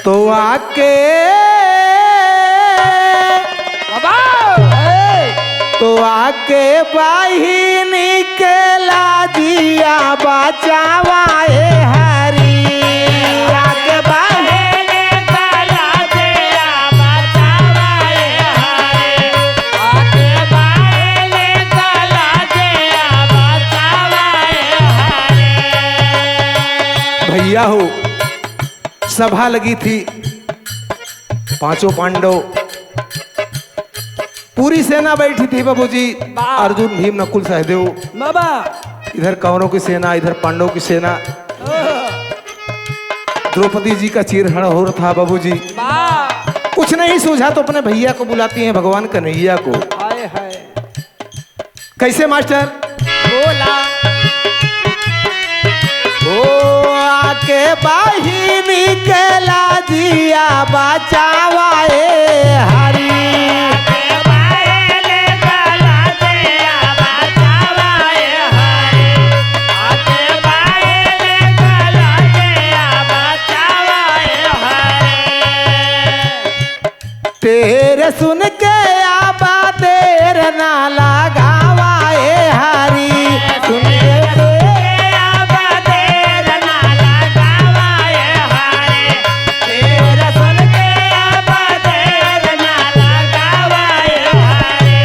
तो आके तो आके बहिनी के लाजिया बचावाए हरी आके बहिनी के लाजिया बचावाए हरी आके बहिनी के लाजिया बचावाए हरी। भैया हो सभा लगी थी, पांचों पांडव, पूरी सेना बैठी थी बाबूजी, अर्जुन भीम नकुल सहदेव, बाबा इधर कौरवों की सेना, इधर पांडवों की सेना। द्रौपदी जी का चीरहरण हो रहा था बाबूजी। कुछ नहीं सूझा तो अपने भैया को बुलाती हैं, भगवान कन्हैया को। हाय हाय कैसे मास्टर? बोला ओ आके बहिनी के लाजिया बचावाए हरी तेरे सुन के आबा देर ना लगावाए हरी सुन के आबा देर ना लगावाए हरी तेरे सुन के आबा देर ना लगावाए हरी।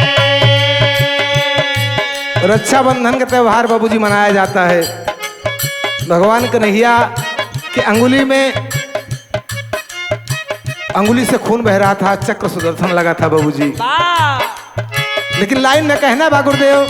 रक्षाबंधन का त्योहार बाबूजी मनाया जाता है। भगवान कन्हैया के अंगुली से खून बह रहा था, चक्र सुदर्शन लगा था बाबूजी। लेकिन लाइन में कहना बा गुरुदेव,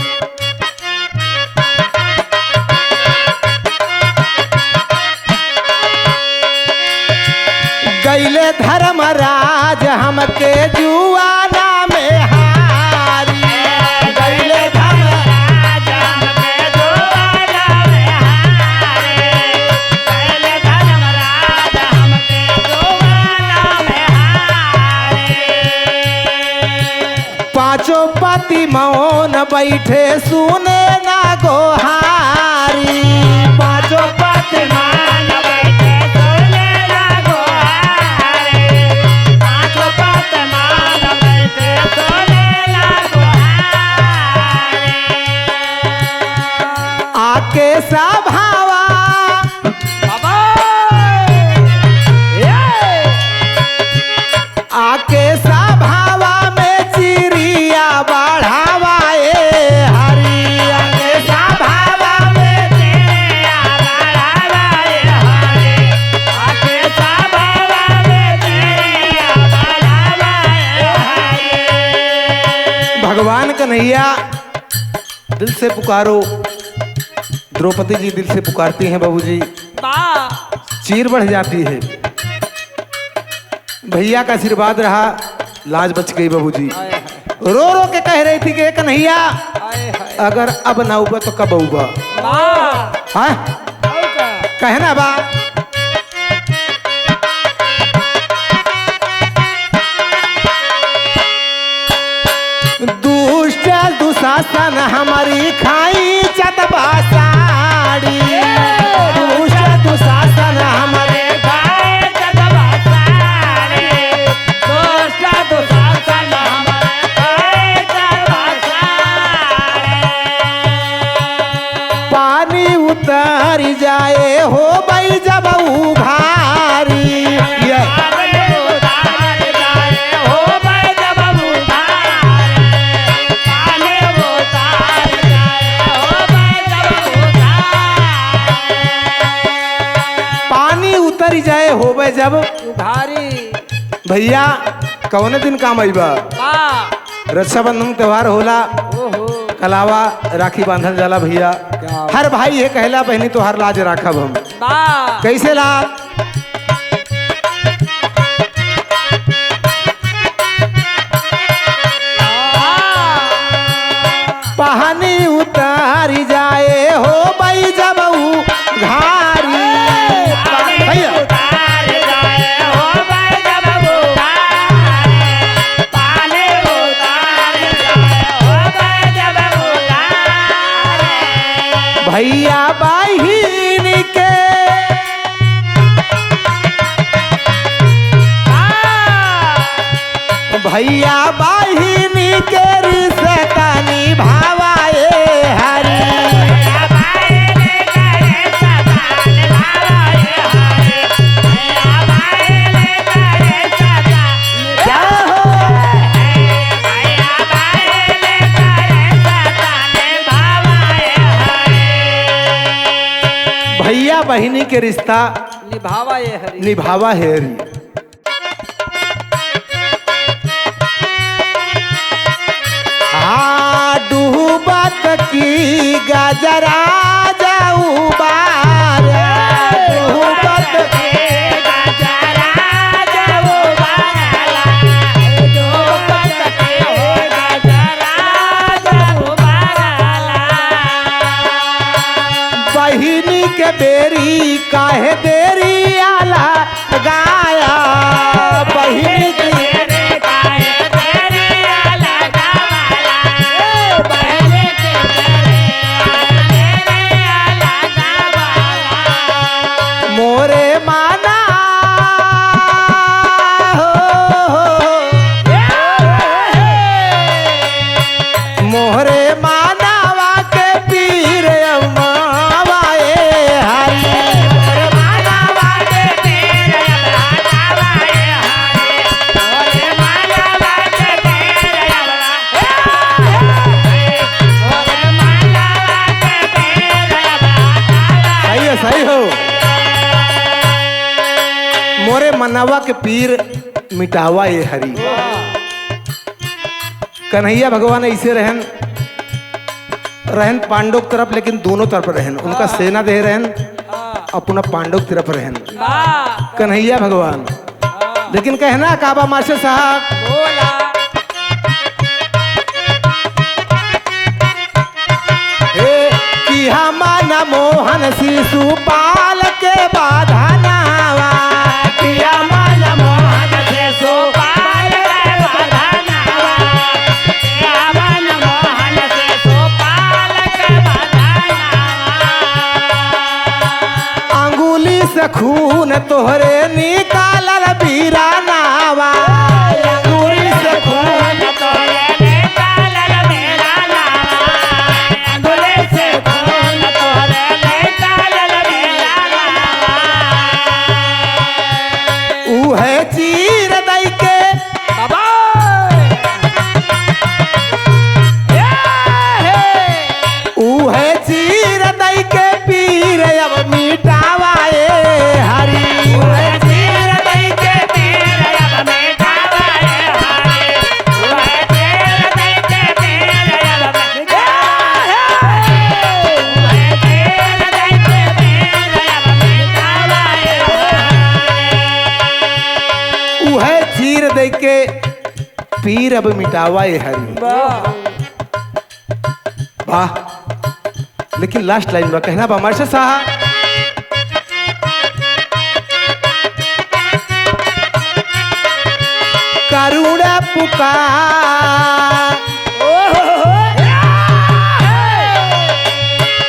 गैले धर्मराज हमके जुआना में हारी गैले धर्मराज हमके जुआना में हारी गैले धर्मराज हमके पांचों पति मौन बैठे सुने ना गोहारी पांचों पति मौन बैठे सुने ना गोहारी पांचों पति मौन बैठे सुने ना गोहारी। आके सभावा आके सभावा में चिड़िया बढ़ावाए हरी आके सभावा में चिड़िया बढ़ावाए हरी आके सभावा में चिड़िया बढ़ावाए हरी। भगवान कन्हैया दिल से पुकारो, द्रौपदी जी दिल से पुकारती हैं बाबूजी, चीर बढ़ जाती है। भैया का आशीर्वाद रहा, लाज बच गई बाबूजी। रो रो के कह रही थी कि कन्हैया अगर अब ना उबा तो कब उबा? हाँ कहना बा। दुष्ट दुशासन हमारी खाई चतबा साड़ी दुष्ट दुशासन हमारे उतर जाए हो भाई जब उघारी पानी उतर जाए हो भाई जब उघारी। भैया कौन दिन काम आईबा? रक्षाबंधन त्योहार होला, कलावा राखी बांधल जाला भैया। हर भाई ये कहला बहनी तो हर लाज राखब हम। कैसे लाज? पानी उतर जाए हो भाई जब घारी भैया भैया बहिन के भैया बहिनी के रिश्ता निभावाए हरी। भैया बहिनी के रिश्ता निभावा ये हरी। निभावा है हरी। हाँ डूबत की गजरा जाऊ बार, डूबत बहिनी के बेरी काहे देरी आला गाया, बहिनी के मोरे माना मोहरे मानावा के पीर अम्मावाए हरी। मोरे मानावा के पीर अम्मावाए हरी। मोरे मानावा के पीर मोरे मानावा के पीर सही है, सही हो। मोरे मनावा के पीर मिटावा ये हरी। कन्हैया भगवान ऐसे रहन रहन पांडव तरफ, लेकिन दोनों तरफ रहन। उनका सेना दे रहन अपना पांडव तरफ रहन कन्हैया भगवान। लेकिन कहना काबा मास्टर साहब कि हमारा मोहन शिशुपाल के बाधनावा, कि हमारा मोहन शिशुपाल के बाधनावा, कि हमारा मोहन शिशुपाल के बाधनावा। अंगुली से खून तोहरे निकालल बीरानावा, अंगुली से खून तोहरे निकालल बीरानावा, अंगुली से खून तोहरे निकालल बीरानावा। उहे चीर दई के बाबा उहे चीर दई के पीर अब मिटावाए हरी। उहे चीर दई के पीर अब मिटावाए हरी। उहे चीर दई के पीर अब मिटावाए हरी। उहे चीर दई के पीर अब मिटावाए हरी। उहे चीर दई के पीर अब मिटावाए हरी। वाह। लेकिन लास्ट लाइन में कहना बा मास्टर साहब, करुणा पुकार,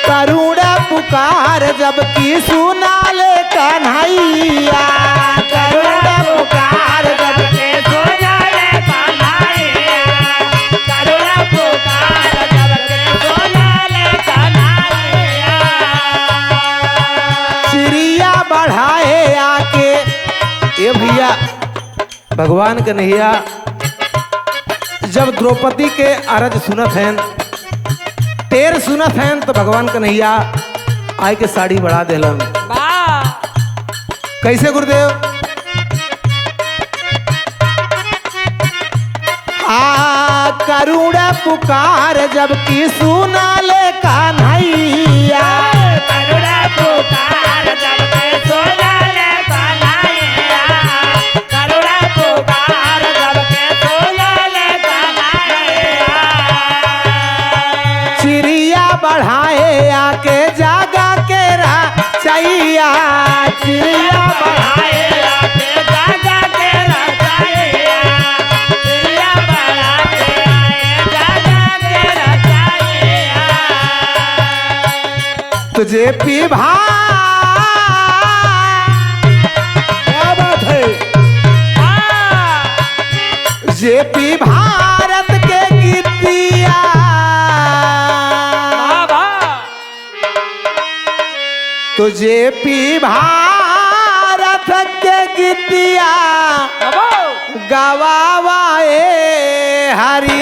करुणा पुकार जबकि सुना ले कन्हैया, करुणा पुकार जबकि सुना ले कन्हैया, करुणा पुकार जबकि सुना ले कन्हैया। चिड़िया बढ़ाए आके ये भैया भगवान कन्हैया जब द्रौपदी के अरज सुनत हैं, तेर सुनत हैं, तो भगवान कन्हैया आय के साड़ी बढ़ा देलन। कैसे गुरुदेव? करुणा पुकार जबकि सुना ले कन्हैया, करुणा पुकार जबकि सुना ले कन्हैया, करुणा पुकार जबकि सुना ले कन्हैया। चिड़िया बढ़ाए आके जागा के रचैया, चिड़िया बढ़ाए आके जागा के रचैया, चिड़िया बढ़ाए आके जागा के रचैया। तुझे पिभा जेपी भारत के गीतिया तो जेपी भारत के गीतिया गवावा ए हरी